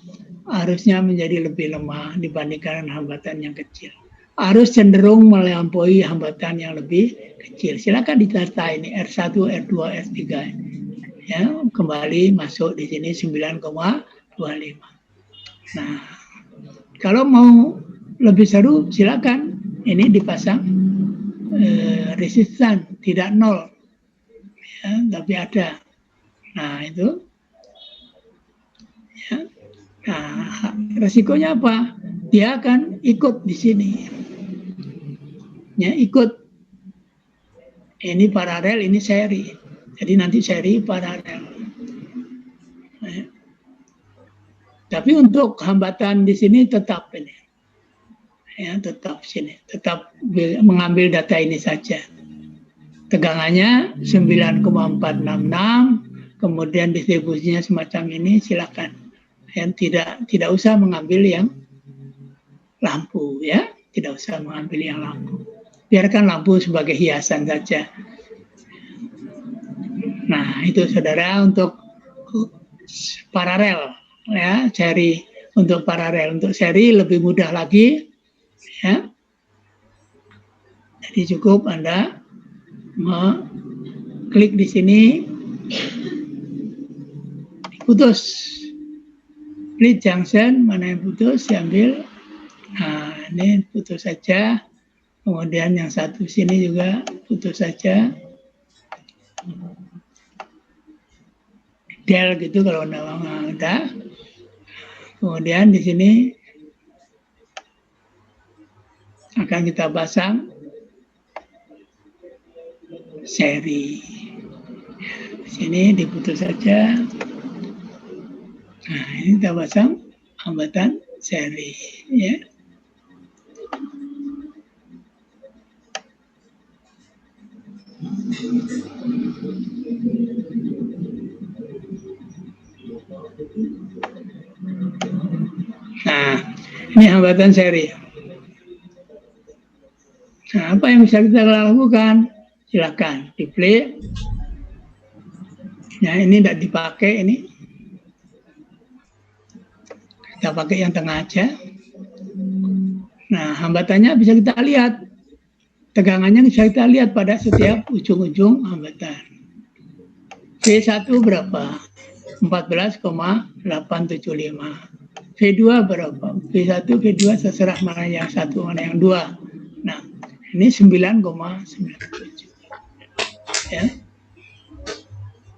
harusnya menjadi lebih lemah dibandingkan hambatan yang kecil. Arus cenderung melampaui hambatan yang lebih kecil. Silakan ditata ini R1, R2, R3. Ya, kembali masuk di sini 9,25. Nah, kalau mau lebih seru silakan ini dipasang resistan tidak nol. Ya, tapi ada. Nah, itu ya. Nah, resikonya apa? Dia akan ikut di sini. Ya, ikut. Ini paralel, ini seri. Jadi nanti seri paralel. Nah, tapi untuk hambatan di sini tetap ini. Ya, tetap sini. Tetap mengambil data ini saja. Tegangannya 9,466, kemudian distribusinya semacam ini, silakan. Yang tidak usah mengambil yang lampu ya, tidak usah mengambil yang lampu. Biarkan lampu sebagai hiasan saja. Nah, itu saudara untuk paralel ya, seri untuk paralel. Untuk seri lebih mudah lagi ya. Jadi cukup Anda klik di sini, putus split junction, mana yang putus diambil. Nah, ini putus saja. Kemudian yang satu sini juga putus saja. Del gitu kalau udah. Kemudian di sini akan kita pasang seri. Di sini diputus saja. Nah, ini kita pasang hambatan seri ya. Nah, ini hambatan seri. Nah, apa yang bisa kita lakukan? Silakan di play. Nah, ini tidak dipakai ini. Kita pakai yang tengah aja. Nah, hambatannya bisa kita lihat. Tegangannya bisa kita lihat pada setiap ujung-ujung hambatan. V1 berapa? 14,875. V2 berapa? V1, V2 terserah mana yang satu, mana yang dua. Nah, ini 9,97. Ya.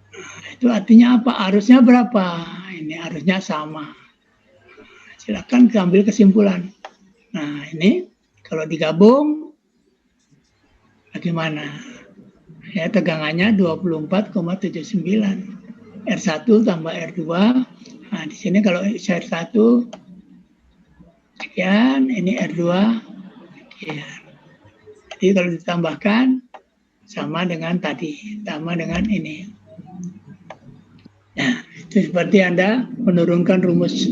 Nah, itu artinya apa? Arusnya berapa? Ini arusnya sama. Silakan ambil kesimpulan. Nah, ini kalau digabung bagaimana? Ya, tegangannya 24,79. R1 tambah R2. Nah, di sini kalau R1 sekian, ini R2 sekian. Jadi kalau ditambahkan sama dengan tadi, sama dengan ini. Nah, itu seperti Anda menurunkan rumus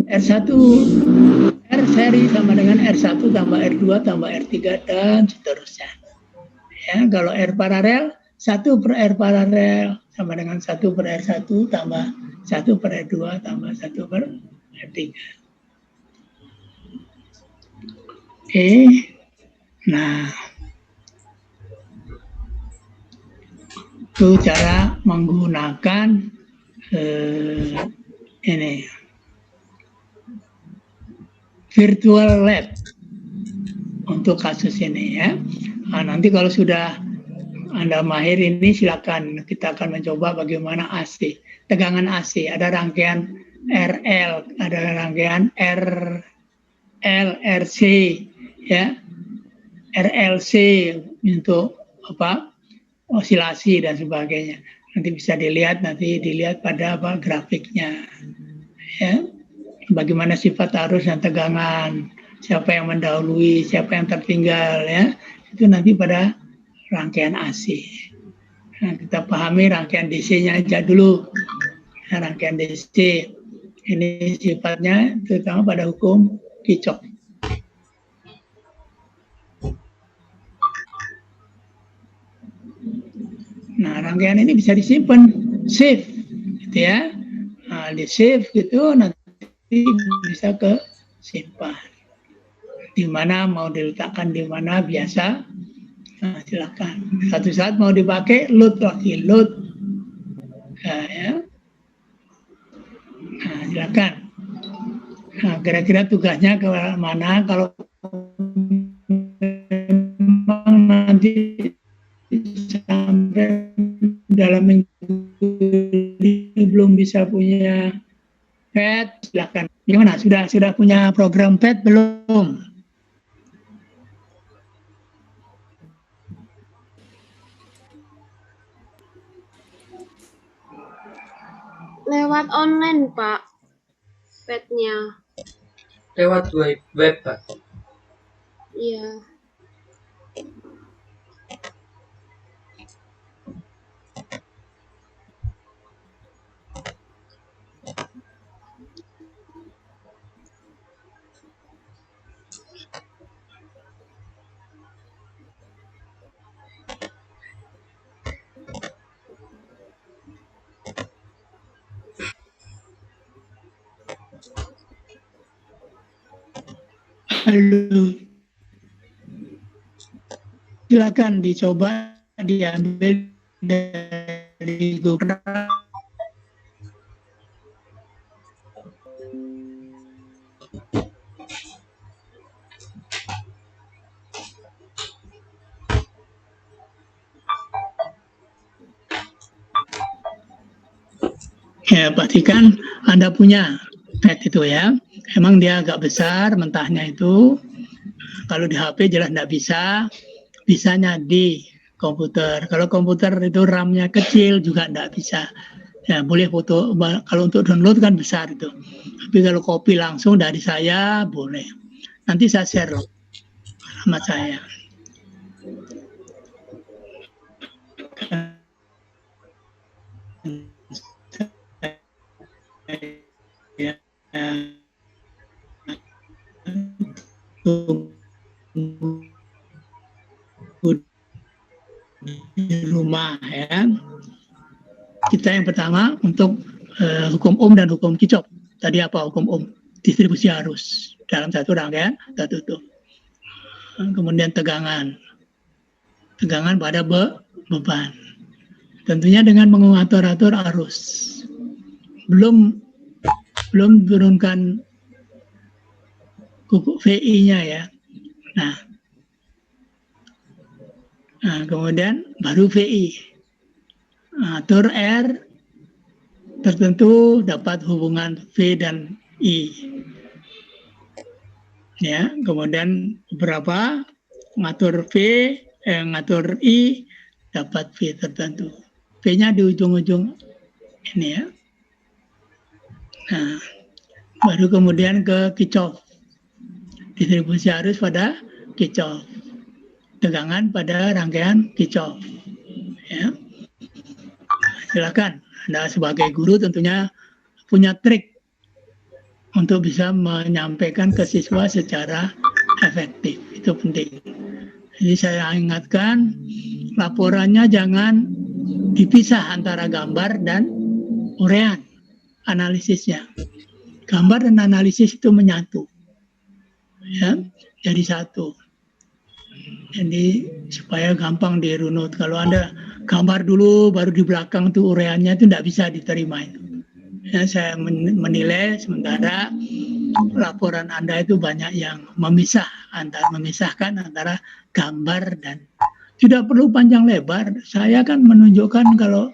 R1 R seri sama dengan R1 tambah R2 tambah R3 dan seterusnya. Ya, kalau R paralel 1 per R paralel sama dengan 1 per R1 tambah 1 per R2 tambah 1 per R3. Oke. Nah, itu cara menggunakan ini virtual lab untuk kasus ini ya. Nah, nanti kalau sudah Anda mahir ini silakan kita akan mencoba bagaimana AC, tegangan AC, ada rangkaian RL, ada rangkaian RC ya, RLC untuk apa? Osilasi dan sebagainya. Nanti bisa dilihat pada apa grafiknya ya. Bagaimana sifat arus dan tegangan, siapa yang mendahului, siapa yang tertinggal ya. Itu nanti pada rangkaian AC. Nah, kita pahami rangkaian DC-nya aja dulu. Nah, rangkaian DC ini sifatnya terutama pada hukum Kirchhoff. Nah, rangkaian ini bisa disimpan, save, gitu ya. Nah, di save gitu nanti bisa ke simpan. Di mana mau diletakkan di mana biasa, nah, silakan. Satu saat mau dipakai, load lagi, load. Nah, ya. Nah, silakan. Nah, kira-kira tugasnya ke mana kalau memang nanti sampai dalam minggu ini belum bisa punya pet, silakan. Gimana? Sudah punya program pet belum? Lewat online, Pak. Petnya. Lewat web, Pak. Iya. Halo. Silakan dicoba diambil dari Google. Ya, pastikan Anda punya pet itu ya. Emang dia agak besar mentahnya itu. Kalau di HP jelas tidak bisa. Bisanya di komputer. Kalau komputer itu RAM-nya kecil juga tidak bisa. Ya, boleh foto. Kalau untuk download kan besar itu. Tapi kalau copy langsung dari saya boleh. Nanti saya share sama saya. Ya, di rumah ya. Kita yang pertama untuk hukum Ohm dan hukum Kirchhoff. Tadi apa hukum Ohm? Distribusi arus dalam satu rangkaian tertutup. Kemudian tegangan pada beban. Tentunya dengan mengatur-atur arus. Belum turunkan VI-nya ya. Nah, kemudian baru VI. Atur R tertentu dapat hubungan V dan I. Ya, kemudian berapa ngatur V, ngatur I dapat V tertentu. V-nya di ujung-ujung ini ya. Nah, baru kemudian ke Kirchhoff. Distribusi arus pada Kirchhoff. Tegangan pada rangkaian Kirchhoff. Ya. Silakan. Anda sebagai guru tentunya punya trik untuk bisa menyampaikan ke siswa secara efektif. Itu penting. Jadi saya ingatkan laporannya jangan dipisah antara gambar dan urean analisisnya. Gambar dan analisis itu menyatu, ya, jadi satu. Jadi supaya gampang dirunut. Kalau Anda gambar dulu baru di belakang tuh ureannya itu tidak bisa diterima itu. Ya, saya menilai sementara laporan Anda itu banyak yang memisahkan antara gambar dan tidak perlu panjang lebar. Saya kan menunjukkan kalau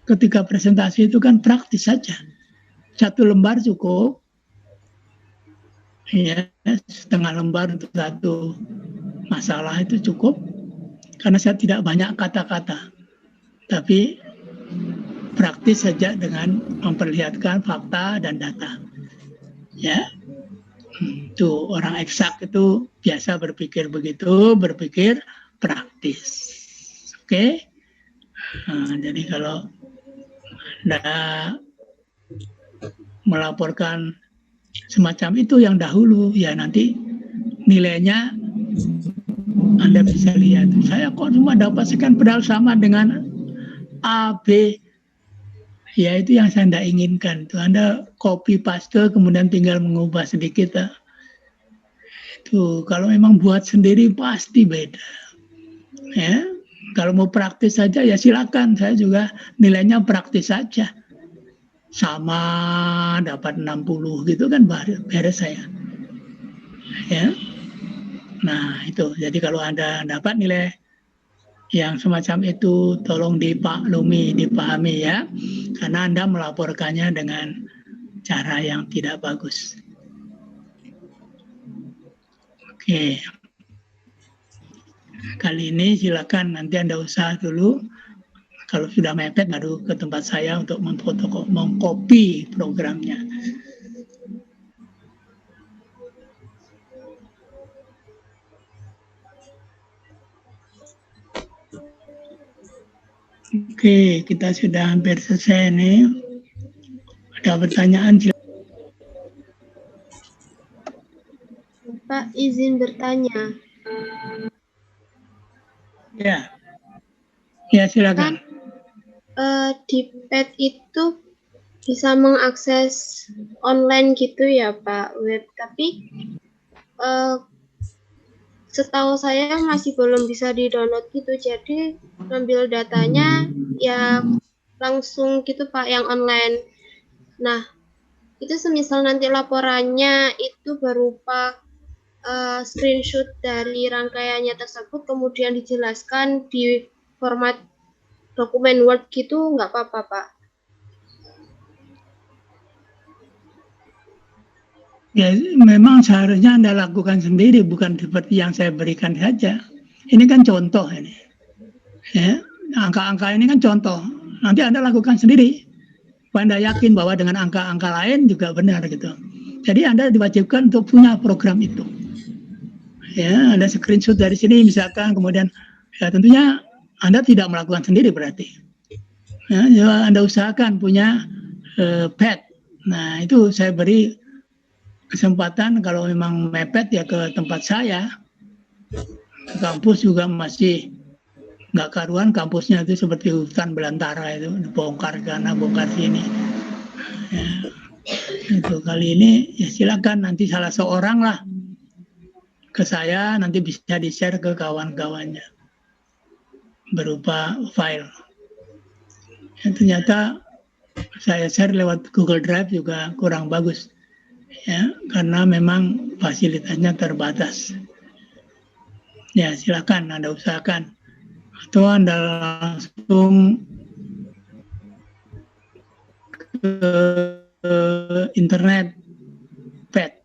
ketika presentasi itu kan praktis saja. 1 lembar cukup, ya, setengah lembar untuk satu masalah itu cukup, karena saya tidak banyak kata-kata, tapi praktis saja dengan memperlihatkan fakta dan data. Ya, itu orang eksak itu biasa berpikir begitu, berpikir praktis. Oke, jadi kalau Anda melaporkan semacam itu yang dahulu, ya nanti nilainya Anda bisa lihat. Saya kok cuma dapat sekian padahal sama dengan A, B. Ya itu yang saya tidak inginkan. Itu Anda copy paste kemudian tinggal mengubah sedikit. Itu kalau memang buat sendiri pasti beda. Ya, kalau mau praktis saja ya silakan. Saya juga nilainya praktis saja. Sama dapat 60 gitu kan beres saya. Ya. Nah, itu. Jadi kalau Anda dapat nilai yang semacam itu tolong dipaklumi, dipahami ya. Karena Anda melaporkannya dengan cara yang tidak bagus. Oke. Kali ini silakan nanti Anda usaha dulu. Kalau sudah mepet baru ke tempat saya untuk mengcopy programnya. Oke, kita sudah hampir selesai nih. Ada pertanyaan? Pak, izin bertanya. Ya, ya silakan. Di pet itu bisa mengakses online gitu ya Pak, web. Tapi setahu saya masih belum bisa di-download gitu. Jadi ngambil datanya ya langsung gitu Pak, yang online. Nah, itu semisal nanti laporannya itu berupa screenshot dari rangkaiannya tersebut, kemudian dijelaskan di format dokumen Word gitu, nggak apa-apa Pak? Ya, memang seharusnya Anda lakukan sendiri, bukan seperti yang saya berikan saja. Ini kan contoh ini. Ya, angka-angka ini kan contoh. Nanti Anda lakukan sendiri. Anda yakin bahwa dengan angka-angka lain juga benar gitu. Jadi Anda diwajibkan untuk punya program itu. Ya, ada screenshot dari sini misalkan, kemudian ya tentunya Anda tidak melakukan sendiri berarti. Ya, Anda usahakan punya pad. Nah, itu saya beri kesempatan kalau memang mepet ya ke tempat saya. Kampus juga masih nggak karuan, kampusnya itu seperti hutan belantara itu, bongkar sana bongkar sini. Ya, itu kali ini ya silakan nanti salah seorang lah ke saya, nanti bisa di-share ke kawan-kawannya berupa file. Ya, ternyata saya share lewat Google Drive juga kurang bagus. Ya, karena memang fasilitasnya terbatas. Ya, silakan Anda usahakan. Atau Anda langsung ke internet pet.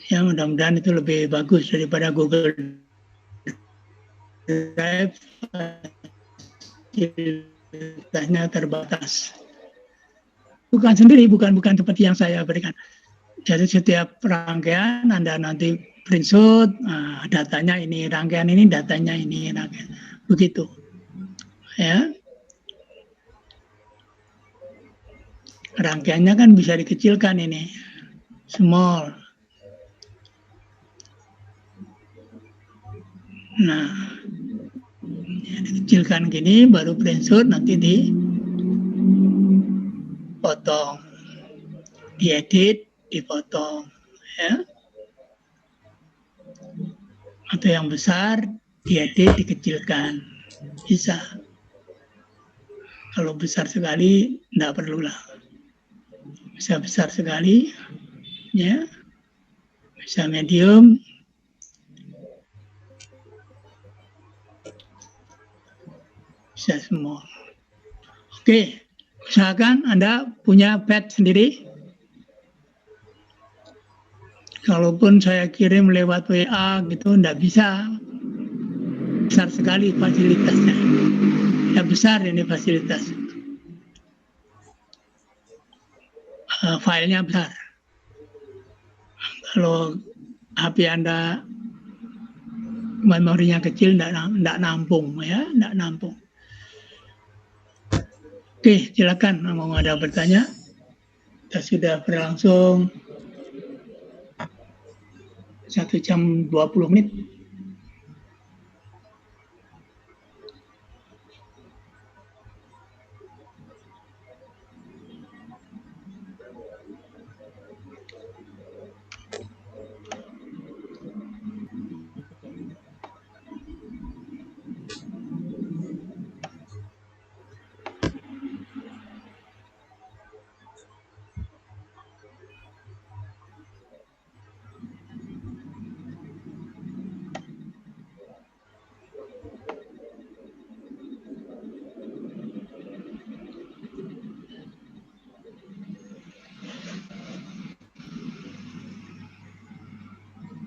Ya, mudah-mudahan itu lebih bagus daripada Google Drive. Fasilitasnya terbatas. Bukan sendiri, bukan seperti yang saya berikan. Jadi setiap rangkaian Anda nanti screenshot, datanya ini, rangkaian ini, datanya ini, rangkaian. Begitu. Ya. Rangkaiannya kan bisa dikecilkan ini. Small. Nah, Dikecilkan gini, baru print nanti dipotong, diedit, dipotong, ya. Atau yang besar, diedit, dikecilkan, bisa. Kalau besar sekali, tidak perlulah. Bisa besar sekali, ya. Bisa medium, bisa small. Oke, usahakan Anda punya pad sendiri. Kalaupun saya kirim lewat WA gitu, tidak bisa. Besar sekali fasilitasnya. Ya besar ini fasilitas. Filenya besar. Kalau HP Anda memorinya kecil, tidak nampung, ya, tidak nampung. Oke, silakan. Mau ada bertanya? Kita sudah berlangsung 1 jam 20 menit.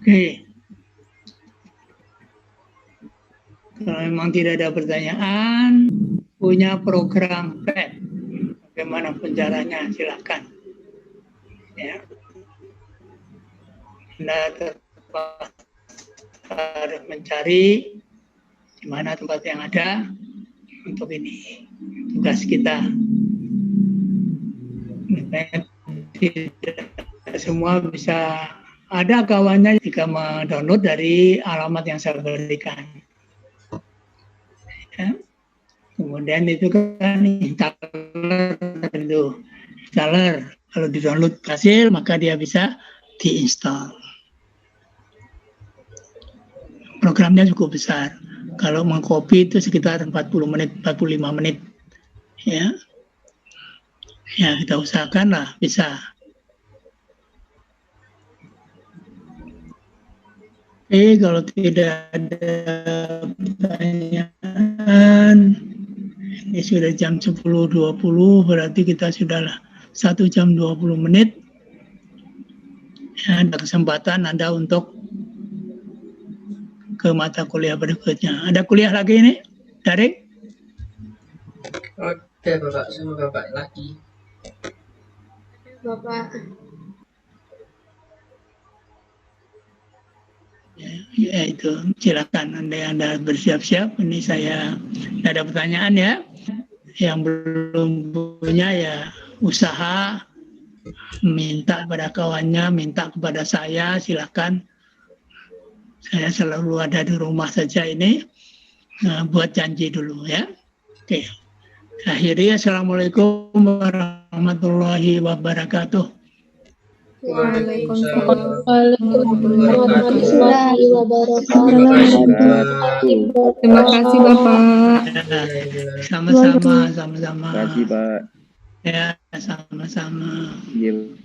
Oke. Kalau memang tidak ada pertanyaan, punya program PET, bagaimana caranya, silakan. Ya. Anda harus mencari di mana tempat yang ada untuk ini. Tugas kita. Tidak semua bisa. Ada kawannya jika mendownload dari alamat yang saya berikan. Ya. Kemudian itu kan installer. Kalau di-download hasil, maka dia bisa diinstal. Programnya cukup besar. Kalau mengcopy itu sekitar 40 menit, 45 menit. Ya, ya kita usahakan lah bisa. Oke, kalau tidak ada pertanyaan, ini sudah jam 10.20, berarti kita sudah 1 jam 20 menit. Ya, ada kesempatan Anda untuk ke mata kuliah berikutnya. Ada kuliah lagi ini, Darik? Oke, Bapak, sama Bapak lagi. Bapak. Ya itu, silakan Anda bersiap-siap. Ini saya tidak ada pertanyaan ya. Yang belum punya ya usaha, minta pada kawannya, minta kepada saya, silakan. Saya selalu ada di rumah saja ini, buat janji dulu ya. Oke. Akhiri, assalamualaikum warahmatullahi wabarakatuh. Waalaikumsalam. Warahmatullahi wabarakatuh. Terima kasih Bapak. Sama-sama. Terima kasih Pak. Ya, sama-sama. Iya.